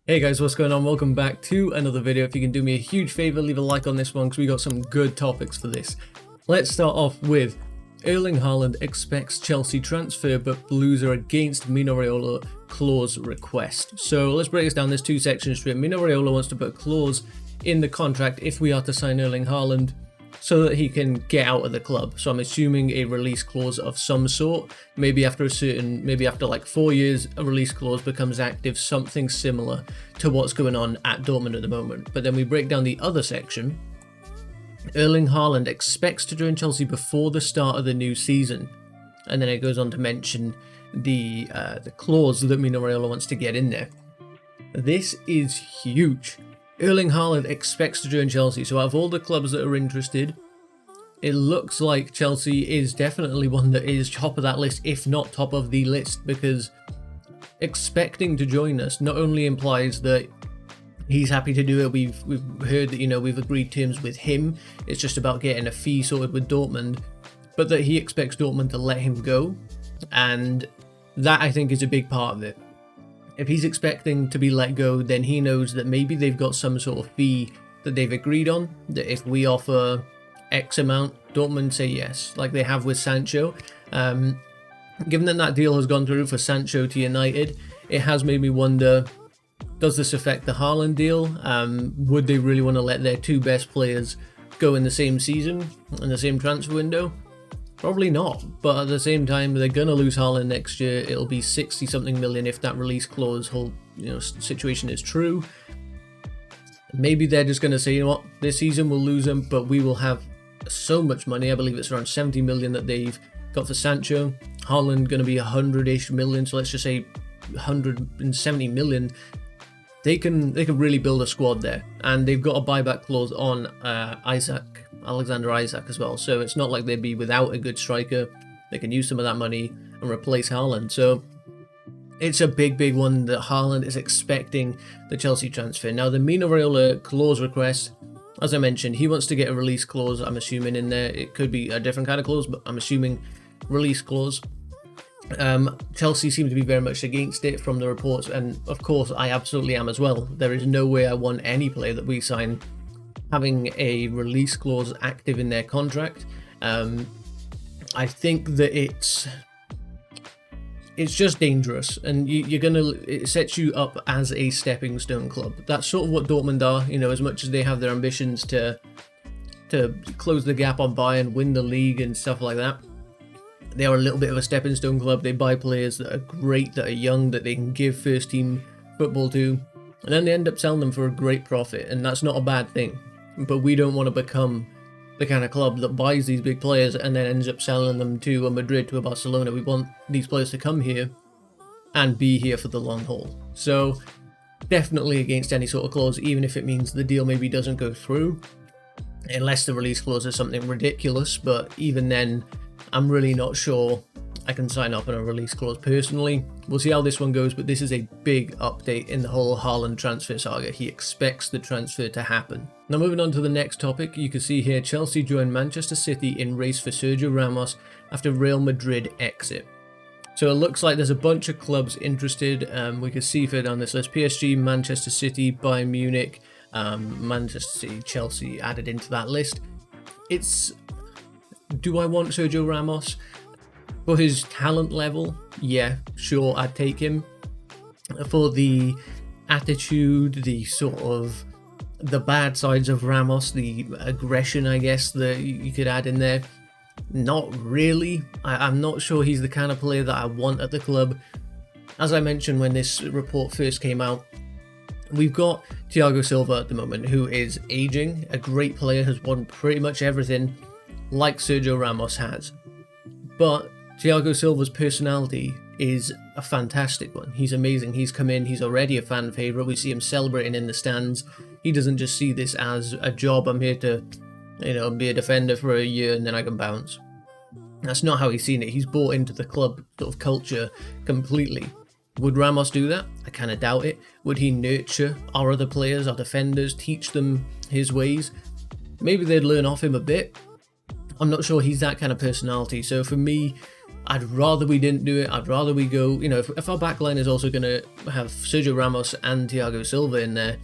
Hey guys, what's going on? Welcome back to another video. If you can do me a huge favor, leave a like on this one because we got some good topics for this. Let's start off with Erling Haaland expects Chelsea transfer, but Blues are against Mino Raiola clause request. So let's break this down. There's two sections to it. Mino Raiola wants to put a clause in the contract if we are to sign Erling Haaland so that he can get out of the club. So I'm assuming a release clause of some sort. Maybe after like 4 years, a release clause becomes active, something similar to what's going on at Dortmund at the moment. But then we break down the other section. Erling Haaland expects to join Chelsea before the start of the new season. And then it goes on to mention the clause that Mino Raiola wants to get in there. This is huge. Erling Haaland expects to join Chelsea, so out of all the clubs that are interested, it looks like Chelsea is definitely one that is top of that list, if not top of the list, because expecting to join us not only implies that he's happy to do it. We've heard that, we've agreed terms with him. It's just about getting a fee sorted with Dortmund, but that he expects Dortmund to let him go, and that I think is a big part of it. If he's expecting to be let go, then he knows that maybe they've got some sort of fee that they've agreed on, that if we offer X amount, Dortmund say yes, like they have with Sancho. Given that deal has gone through for Sancho to United, it has made me wonder, does this affect the Haaland deal? Would they really want to let their two best players go in the same season, in the same transfer window? Probably not, but at the same time, they're going to lose Haaland next year. It'll be 60-something million if that release clause whole situation is true. Maybe they're just going to say, you know what, this season we'll lose him, but we will have so much money. I believe it's around 70 million that they've got for Sancho. Haaland going to be 100-ish million, so let's just say 170 million. They can really build a squad there, and they've got a buyback clause on Alexander Isak as well, so it's not like they'd be without a good striker. They can use some of that money and replace Haaland. So it's a big one that Haaland is expecting the Chelsea transfer. Now the Mino Raiola clause request, as I mentioned, he wants to get a release clause, I'm assuming, in there. It could be a different kind of clause, but I'm assuming release clause. Chelsea seem to be very much against it from the reports, and of course I absolutely am as well. There is no way I want any player that we sign having a release clause active in their contract. I think that it's just dangerous, and it sets you up as a stepping stone club. That's sort of what Dortmund are, as much as they have their ambitions to close the gap on Bayern, win the league and stuff like that. They are a little bit of a stepping stone club. They buy players that are great, that are young, that they can give first team football to, and then they end up selling them for a great profit, and that's not a bad thing. But we don't want to become the kind of club that buys these big players and then ends up selling them to a Madrid, to a Barcelona. We want these players to come here and be here for the long haul. So definitely against any sort of clause, even if it means the deal maybe doesn't go through, unless the release clause is something ridiculous. But even then, I'm really not sure I can sign up on a release clause personally. We'll see how this one goes, but this is a big update in the whole Haaland transfer saga. He expects the transfer to happen. Now moving on to the next topic, you can see here Chelsea join Manchester City in race for Sergio Ramos after Real Madrid exit. So it looks like there's a bunch of clubs interested. We can see further down this list: PSG, Manchester City, Bayern Munich, Manchester City, Chelsea added into that list. Do I want Sergio Ramos? For his talent level, yeah, sure, I'd take him. For the attitude, the bad sides of Ramos, the aggression, I guess, that you could add in there, not really. I'm not sure he's the kind of player that I want at the club. As I mentioned when this report first came out, we've got Thiago Silva at the moment, who is aging, a great player, has won pretty much everything, like Sergio Ramos has. But Thiago Silva's personality is a fantastic one. He's amazing. He's come in, he's already a fan favourite. We see him celebrating in the stands. He doesn't just see this as a job. I'm here to, be a defender for a year and then I can bounce. That's not how he's seen it. He's bought into the club sort of culture completely. Would Ramos do that? I kind of doubt it. Would he nurture our other players, our defenders, teach them his ways? Maybe they'd learn off him a bit. I'm not sure he's that kind of personality. So for me, I'd rather we didn't do it. I'd rather we go, you know, if our backline is also going to have Sergio Ramos and Thiago Silva in there,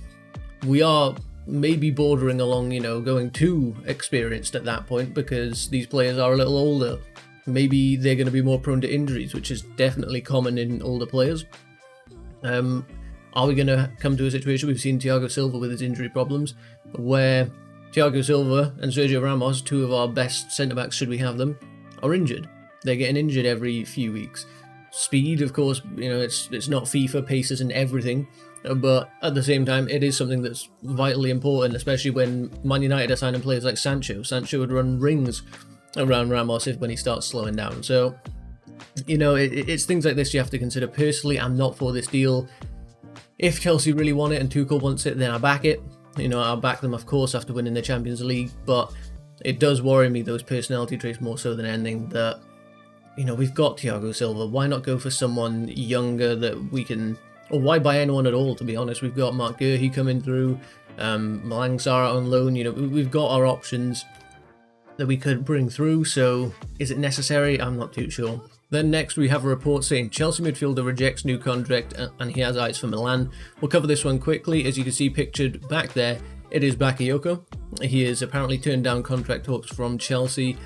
we are maybe bordering along, you know, going too experienced at that point, because these players are a little older. Maybe they're going to be more prone to injuries, which is definitely common in older players. Are we going to come to a situation, we've seen Thiago Silva with his injury problems, where Thiago Silva and Sergio Ramos, two of our best centre-backs should we have them, are injured. They're getting injured every few weeks. Speed, of course, you know, it's not FIFA, pace isn't everything, but at the same time, it is something that's vitally important, especially when Man United are signing players like Sancho. Sancho would run rings around Ramos when he starts slowing down. So, you know, it's things like this you have to consider. Personally, I'm not for this deal. If Chelsea really want it and Tuchel wants it, then I back it. You know, I'll back them, of course, after winning the Champions League, but it does worry me, those personality traits, more so than anything, that, you know, we've got Thiago Silva. Why not go for someone younger that we can, or why buy anyone at all, to be honest? We've got Mark Guehi coming through, Malang Sarr on loan. You know, we've got our options that we could bring through, so is it necessary? I'm not too sure. Then next we have a report saying Chelsea midfielder rejects new contract and he has eyes for Milan. We'll cover this one quickly. As you can see pictured back there, it is Yoko. He has apparently turned down contract talks from Chelsea.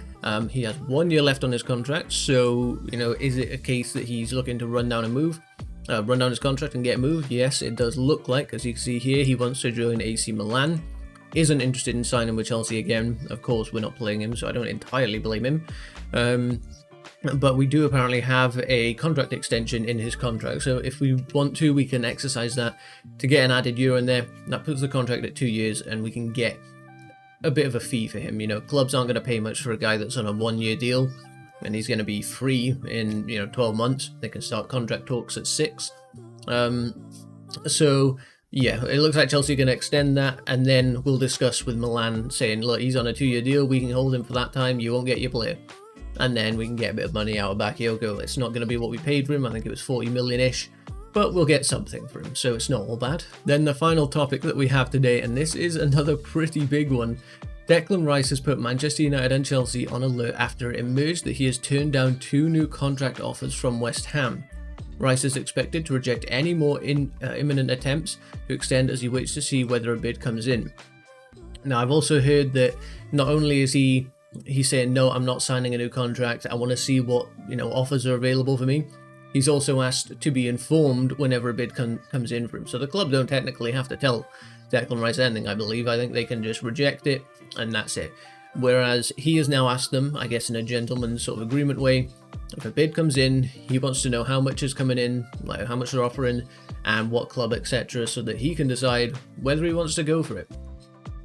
He has 1 year left on his contract, so, you know, is it a case that he's looking to run down his contract and get moved? Yes, it does look like. As you can see here, he wants to join AC Milan. Isn't interested in signing with Chelsea again. Of course, we're not playing him, so I don't entirely blame him. But we do apparently have a contract extension in his contract, so if we want to, we can exercise that to get an added year in there. That puts the contract at 2 years, and we can get a bit of a fee for him. You know, clubs aren't going to pay much for a guy that's on a 1 year deal, and he's going to be free in, you know, 12 months. They can start contract talks at 6. So yeah, it looks like Chelsea are going to extend that, and then we'll discuss with Milan saying, look, he's on a 2 year deal, we can hold him for that time, you won't get your player. And then we can get a bit of money out of Bakayoko. It's not going to be what we paid for him, I think it was 40 million-ish, but we'll get something for him, so it's not all bad. Then the final topic that we have today, and this is another pretty big one. Declan Rice has put Manchester United and Chelsea on alert after it emerged that he has turned down 2 new contract offers from West Ham. Rice is expected to reject any more imminent attempts to extend as he waits to see whether a bid comes in. Now, I've also heard that not only is he's saying, no, I'm not signing a new contract, I want to see what, you know, offers are available for me. He's also asked to be informed whenever a bid comes in for him. So the club don't technically have to tell Declan Rice anything, I believe. I think they can just reject it, and that's it. Whereas he has now asked them, I guess in a gentleman's sort of agreement way, if a bid comes in, he wants to know how much is coming in, like how much they're offering, and what club, etc., so that he can decide whether he wants to go for it.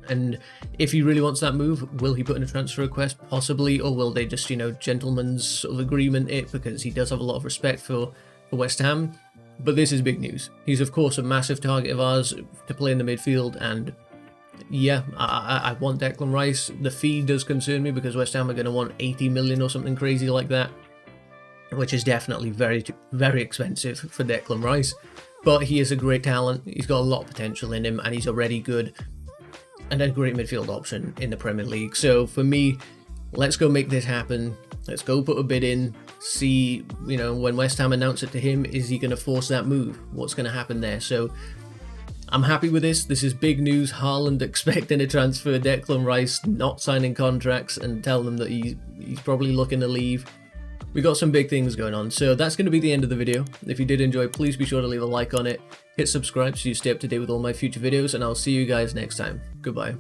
And if he really wants that move, will he put in a transfer request? Possibly, or will they just, you know, gentleman's sort of agreement it, because he does have a lot of respect for West Ham. But this is big news. He's of course a massive target of ours to play in the midfield, and yeah, I want Declan Rice. The fee does concern me because West Ham are going to want 80 million or something crazy like that, which is definitely very, very expensive for Declan Rice. But he is a great talent. He's got a lot of potential in him, and he's already good and a great midfield option in the Premier League. So for me, let's go make this happen. Let's go put a bid in, see, you know, when West Ham announce it to him, is he going to force that move? What's going to happen there? So I'm happy with this. This is big news. Haaland expecting a transfer, Declan Rice not signing contracts, and tell them that he's probably looking to leave. We got some big things going on. So that's going to be the end of the video. If you did enjoy, please be sure to leave a like on it. Hit subscribe so you stay up to date with all my future videos, and I'll see you guys next time. Goodbye.